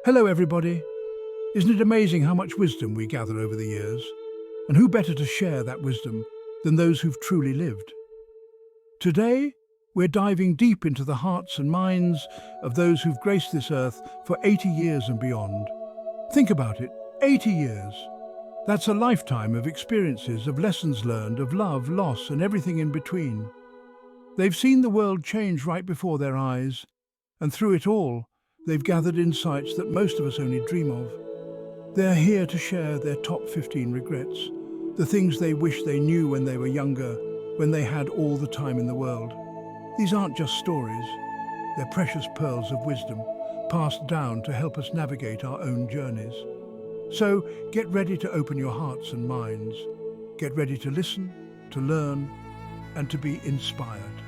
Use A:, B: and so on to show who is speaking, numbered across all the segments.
A: Hello, everybody. Isn't it amazing how much wisdom we gather over the years? And who better to share that wisdom than those who've truly lived? Today, we're diving deep into the hearts and minds of those who've graced this earth for 80 years and beyond. Think about it, 80 years. That's a lifetime of experiences, of lessons learned, of love, loss, and everything in between. They've seen the world change right before their eyes, and through it all, they've gathered insights that most of us only dream of. They're here to share their top 15 regrets, the things they wish they knew when they were younger, when they had all the time in the world. These aren't just stories, they're precious pearls of wisdom, passed down to help us navigate our own journeys. So get ready to open your hearts and minds. Get ready to listen, to learn, and to be inspired.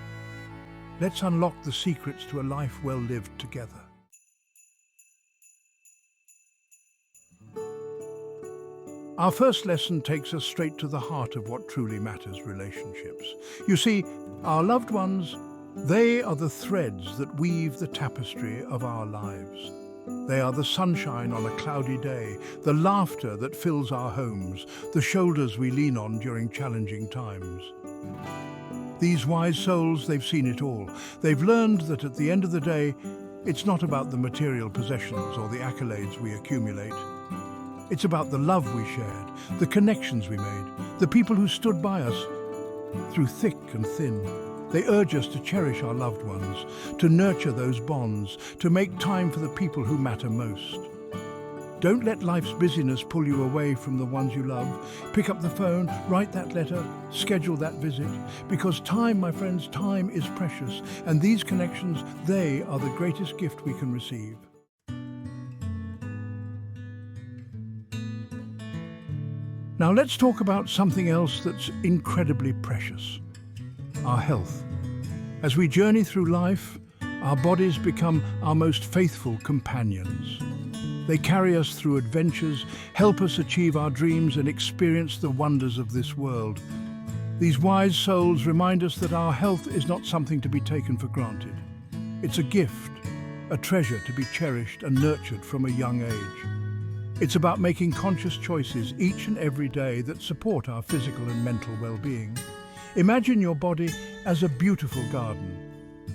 A: Let's unlock the secrets to a life well lived together. Our first lesson takes us straight to the heart of what truly matters: relationships. You see, our loved ones, they are the threads that weave the tapestry of our lives. They are the sunshine on a cloudy day, the laughter that fills our homes, the shoulders we lean on during challenging times. These wise souls, they've seen it all. They've learned that at the end of the day, it's not about the material possessions or the accolades we accumulate. It's about the love we shared, the connections we made, the people who stood by us through thick and thin. They urge us to cherish our loved ones, to nurture those bonds, to make time for the people who matter most. Don't let life's busyness pull you away from the ones you love. Pick up the phone, write that letter, schedule that visit, because time, my friends, time is precious, and these connections, they are the greatest gift we can receive. Now let's talk about something else that's incredibly precious: our health. As we journey through life, our bodies become our most faithful companions. They carry us through adventures, help us achieve our dreams, and experience the wonders of this world. These wise souls remind us that our health is not something to be taken for granted. It's a gift, a treasure to be cherished and nurtured from a young age. It's about making conscious choices each and every day that support our physical and mental well-being. Imagine your body as a beautiful garden.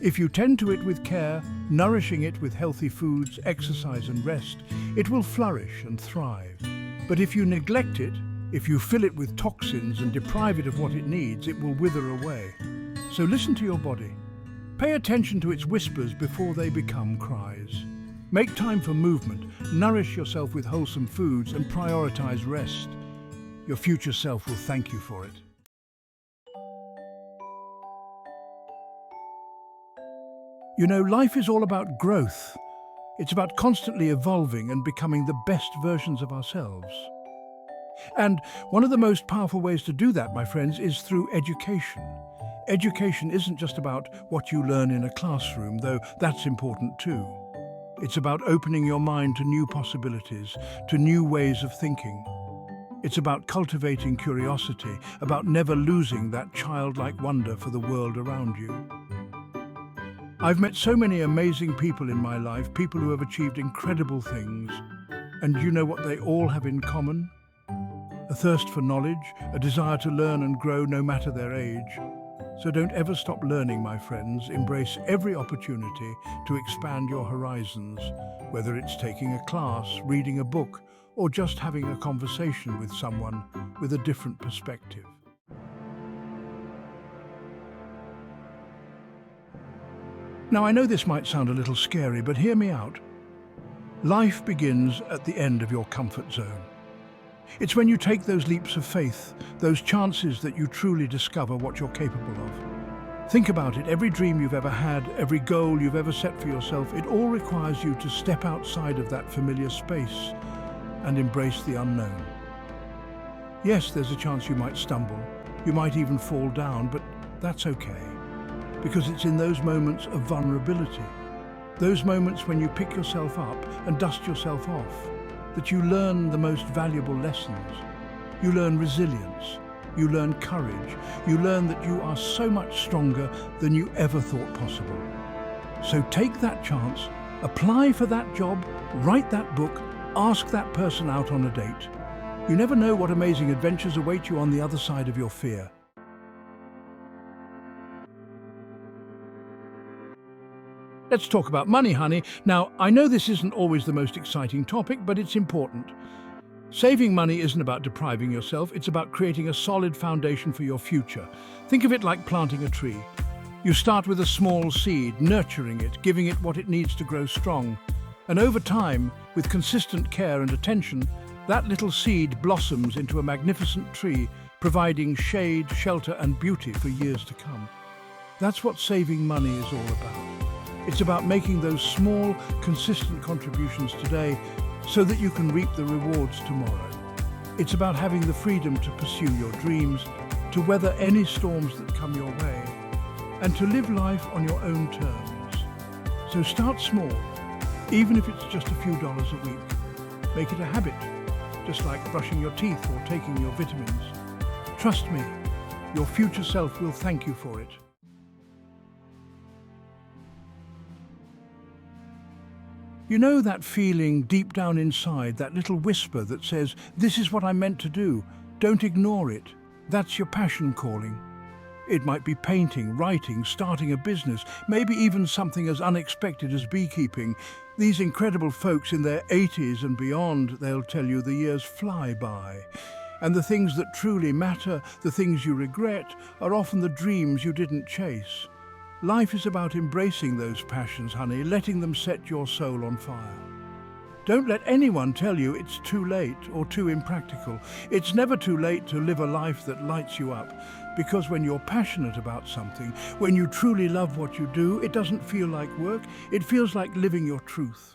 A: If you tend to it with care, nourishing it with healthy foods, exercise and rest, it will flourish and thrive. But if you neglect it, if you fill it with toxins and deprive it of what it needs, it will wither away. So listen to your body. Pay attention to its whispers before they become cries. Make time for movement, nourish yourself with wholesome foods, and prioritize rest. Your future self will thank you for it. You know, life is all about growth. It's about constantly evolving and becoming the best versions of ourselves. And one of the most powerful ways to do that, my friends, is through education. Education isn't just about what you learn in a classroom, though that's important too. It's about opening your mind to new possibilities, to new ways of thinking. It's about cultivating curiosity, about never losing that childlike wonder for the world around you. I've met so many amazing people in my life, people who have achieved incredible things. And you know what they all have in common? A thirst for knowledge, a desire to learn and grow no matter their age. So don't ever stop learning, my friends. Embrace every opportunity to expand your horizons, whether it's taking a class, reading a book, or just having a conversation with someone with a different perspective. Now, I know this might sound a little scary, but hear me out. Life begins at the end of your comfort zone. It's when you take those leaps of faith, those chances, that you truly discover what you're capable of. Think about it, every dream you've ever had, every goal you've ever set for yourself, it all requires you to step outside of that familiar space and embrace the unknown. Yes, there's a chance you might stumble, you might even fall down, but that's okay, because it's in those moments of vulnerability, those moments when you pick yourself up and dust yourself off, that you learn the most valuable lessons. You learn resilience, you learn courage, you learn that you are so much stronger than you ever thought possible. So take that chance, apply for that job, Write that book, ask that person out on a date. You never know what amazing adventures await you on the other side of your fear. Let's talk about money, honey. Now, I know this isn't always the most exciting topic, but it's important. Saving money isn't about depriving yourself, it's about creating a solid foundation for your future. Think of it like planting a tree. You start with a small seed, nurturing it, giving it what it needs to grow strong. And over time, with consistent care and attention, that little seed blossoms into a magnificent tree, providing shade, shelter, and beauty for years to come. That's what saving money is all about. It's about making those small, consistent contributions today so that you can reap the rewards tomorrow. It's about having the freedom to pursue your dreams, to weather any storms that come your way, and to live life on your own terms. So start small, even if it's just a few dollars a week. Make it a habit, just like brushing your teeth or taking your vitamins. Trust me, your future self will thank you for it. You know that feeling deep down inside, that little whisper that says, "This is what I'm meant to do. Don't ignore it." That's your passion calling. It might be painting, writing, starting a business, maybe even something as unexpected as beekeeping. These incredible folks in their 80s and beyond, they'll tell you the years fly by. And the things that truly matter, the things you regret, are often the dreams you didn't chase. Life is about embracing those passions, honey, letting them set your soul on fire. Don't let anyone tell you it's too late or too impractical. It's never too late to live a life that lights you up, because when you're passionate about something, when you truly love what you do, it doesn't feel like work, it feels like living your truth.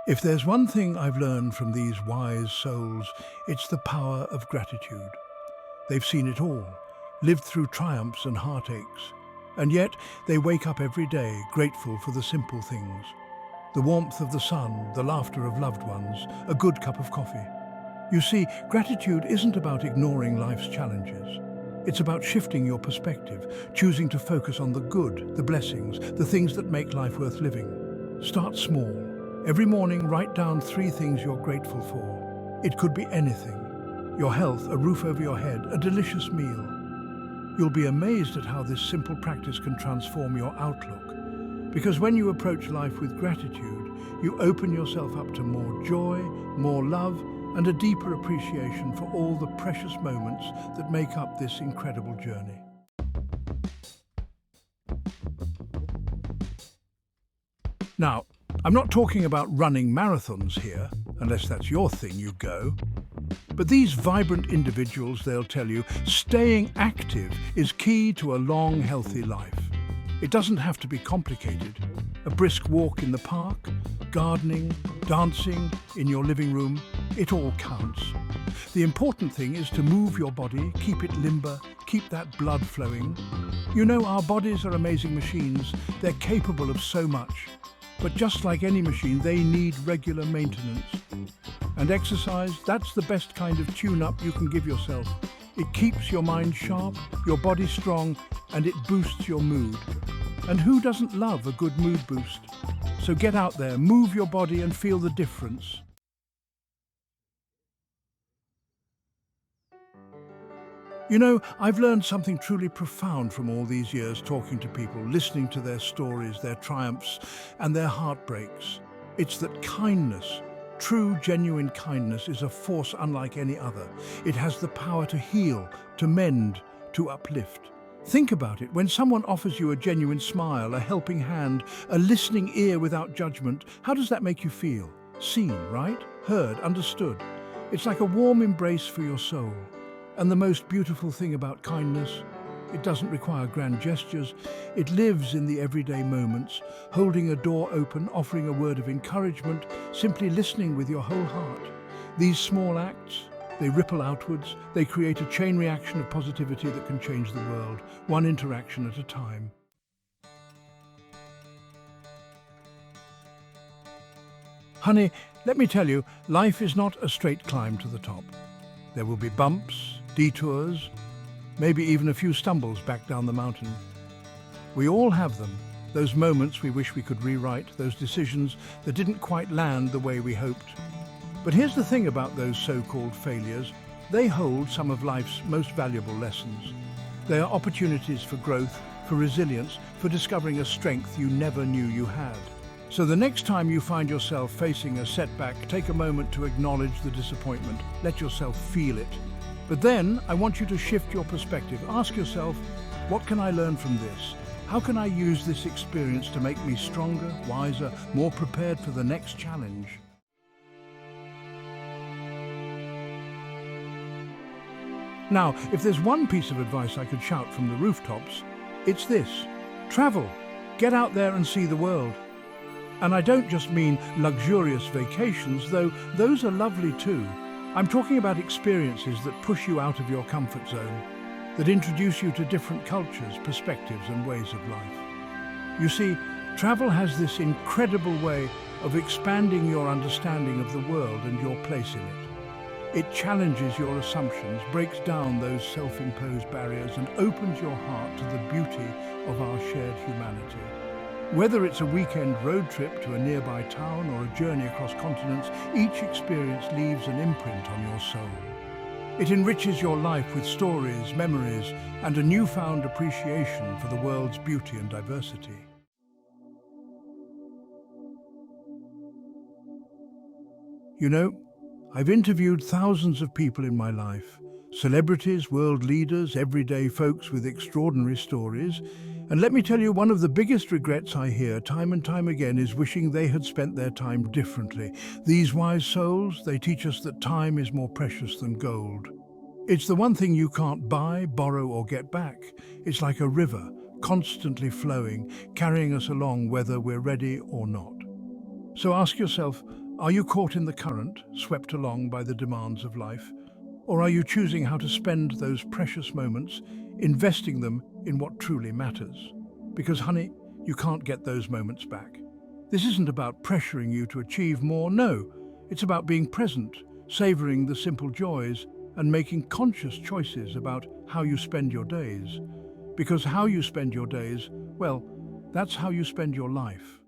A: If there's one thing I've learned from these wise souls, it's the power of gratitude. They've seen it all, lived through triumphs and heartaches, and yet they wake up every day grateful for the simple things. The warmth of the sun, the laughter of loved ones, a good cup of coffee. You see, gratitude isn't about ignoring life's challenges. It's about shifting your perspective, choosing to focus on the good, the blessings, the things that make life worth living. Start small. Every morning, write down 3 things you're grateful for. It could be anything. Your health, a roof over your head, a delicious meal. You'll be amazed at how this simple practice can transform your outlook. Because when you approach life with gratitude, you open yourself up to more joy, more love, and a deeper appreciation for all the precious moments that make up this incredible journey. Now, I'm not talking about running marathons here, unless that's your thing, you go. But these vibrant individuals, they'll tell you, staying active is key to a long, healthy life. It doesn't have to be complicated. A brisk walk in the park, gardening, dancing in your living room, it all counts. The important thing is to move your body, keep it limber, keep that blood flowing. You know, our bodies are amazing machines. They're capable of so much. But just like any machine, they need regular maintenance. And exercise, that's the best kind of tune-up you can give yourself. It keeps your mind sharp, your body strong, and it boosts your mood. And who doesn't love a good mood boost? So get out there, move your body and feel the difference. You know, I've learned something truly profound from all these years talking to people, listening to their stories, their triumphs, and their heartbreaks. It's that kindness, true, genuine kindness, is a force unlike any other. It has the power to heal, to mend, to uplift. Think about it. When someone offers you a genuine smile, a helping hand, a listening ear without judgment, how does that make you feel? Seen, right? Heard, understood. It's like a warm embrace for your soul. And the most beautiful thing about kindness, it doesn't require grand gestures. It lives in the everyday moments, holding a door open, offering a word of encouragement, simply listening with your whole heart. These small acts, they ripple outwards. They create a chain reaction of positivity that can change the world, one interaction at a time. Honey, let me tell you, life is not a straight climb to the top. There will be bumps, detours, maybe even a few stumbles back down the mountain. We all have them, those moments we wish we could rewrite, those decisions that didn't quite land the way we hoped. But here's the thing about those so-called failures. They hold some of life's most valuable lessons. They are opportunities for growth, for resilience, for discovering a strength you never knew you had. So the next time you find yourself facing a setback, take a moment to acknowledge the disappointment. Let yourself feel it. But then I want you to shift your perspective. Ask yourself, what can I learn from this? How can I use this experience to make me stronger, wiser, more prepared for the next challenge? Now, if there's one piece of advice I could shout from the rooftops, it's this. Travel. Get out there and see the world. And I don't just mean luxurious vacations, though those are lovely too. I'm talking about experiences that push you out of your comfort zone, that introduce you to different cultures, perspectives, and ways of life. You see, travel has this incredible way of expanding your understanding of the world and your place in it. It challenges your assumptions, breaks down those self-imposed barriers, and opens your heart to the beauty of our shared humanity. Whether it's a weekend road trip to a nearby town or a journey across continents, each experience leaves an imprint on your soul. It enriches your life with stories, memories, and a newfound appreciation for the world's beauty and diversity. You know, I've interviewed thousands of people in my life, celebrities, world leaders, everyday folks with extraordinary stories, and let me tell you, one of the biggest regrets I hear time and time again is wishing they had spent their time differently. These wise souls, they teach us that time is more precious than gold. It's the one thing you can't buy, borrow, or get back. It's like a river, constantly flowing, carrying us along whether we're ready or not. So ask yourself, are you caught in the current, swept along by the demands of life? Or are you choosing how to spend those precious moments, investing them in what truly matters? Because, honey, you can't get those moments back. This isn't about pressuring you to achieve more, no. It's about being present, savoring the simple joys, and making conscious choices about how you spend your days. Because how you spend your days, well, that's how you spend your life.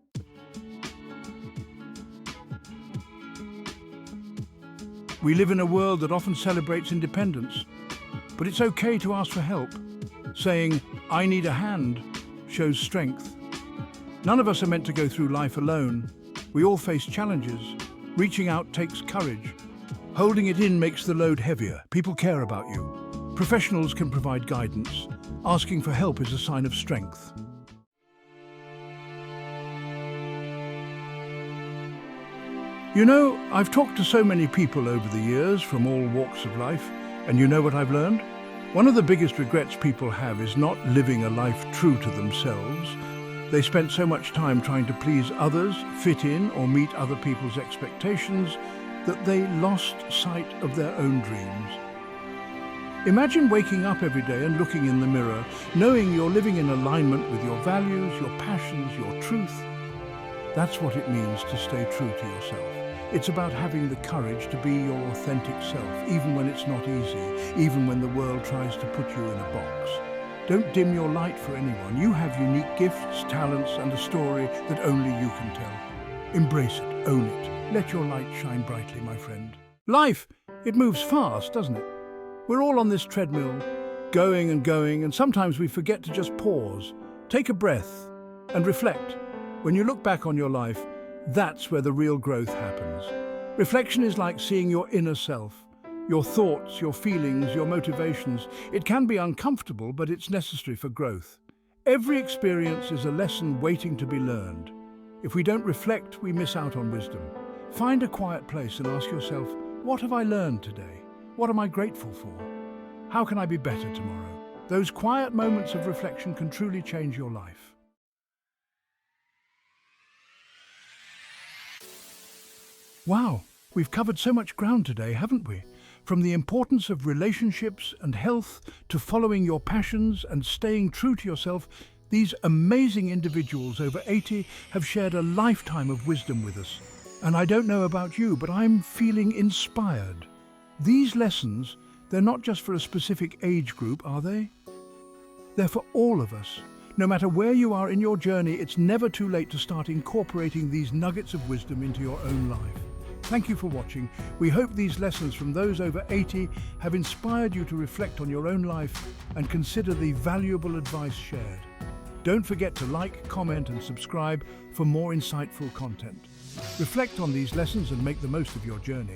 A: We live in a world that often celebrates independence, but it's okay to ask for help. Saying, "I need a hand," shows strength. None of us are meant to go through life alone. We all face challenges. Reaching out takes courage. Holding it in makes the load heavier. People care about you. Professionals can provide guidance. Asking for help is a sign of strength. You know, I've talked to so many people over the years from all walks of life, and you know what I've learned? One of the biggest regrets people have is not living a life true to themselves. They spent so much time trying to please others, fit in, or meet other people's expectations that they lost sight of their own dreams. Imagine waking up every day and looking in the mirror, knowing you're living in alignment with your values, your passions, your truth. That's what it means to stay true to yourself. It's about having the courage to be your authentic self, even when it's not easy, even when the world tries to put you in a box. Don't dim your light for anyone. You have unique gifts, talents, and a story that only you can tell. Embrace it, own it. Let your light shine brightly, my friend. Life, it moves fast, doesn't it? We're all on this treadmill, going, and sometimes we forget to just pause, take a breath, and reflect. When you look back on your life, that's where the real growth happens. Reflection is like seeing your inner self, your thoughts, your feelings, your motivations. It can be uncomfortable, but it's necessary for growth. Every experience is a lesson waiting to be learned. If we don't reflect, we miss out on wisdom. Find a quiet place and ask yourself, what have I learned today? What am I grateful for? How can I be better tomorrow? Those quiet moments of reflection can truly change your life. Wow, we've covered so much ground today, haven't we? From the importance of relationships and health to following your passions and staying true to yourself, these amazing individuals over 80 have shared a lifetime of wisdom with us. And I don't know about you, but I'm feeling inspired. These lessons, they're not just for a specific age group, are they? They're for all of us, No matter where you are in your journey, it's never too late to start incorporating these nuggets of wisdom into your own life. Thank you for watching. We hope these lessons from those over 80 have inspired you to reflect on your own life and consider the valuable advice shared. Don't forget to like, comment, and subscribe for more insightful content. Reflect on these lessons and make the most of your journey.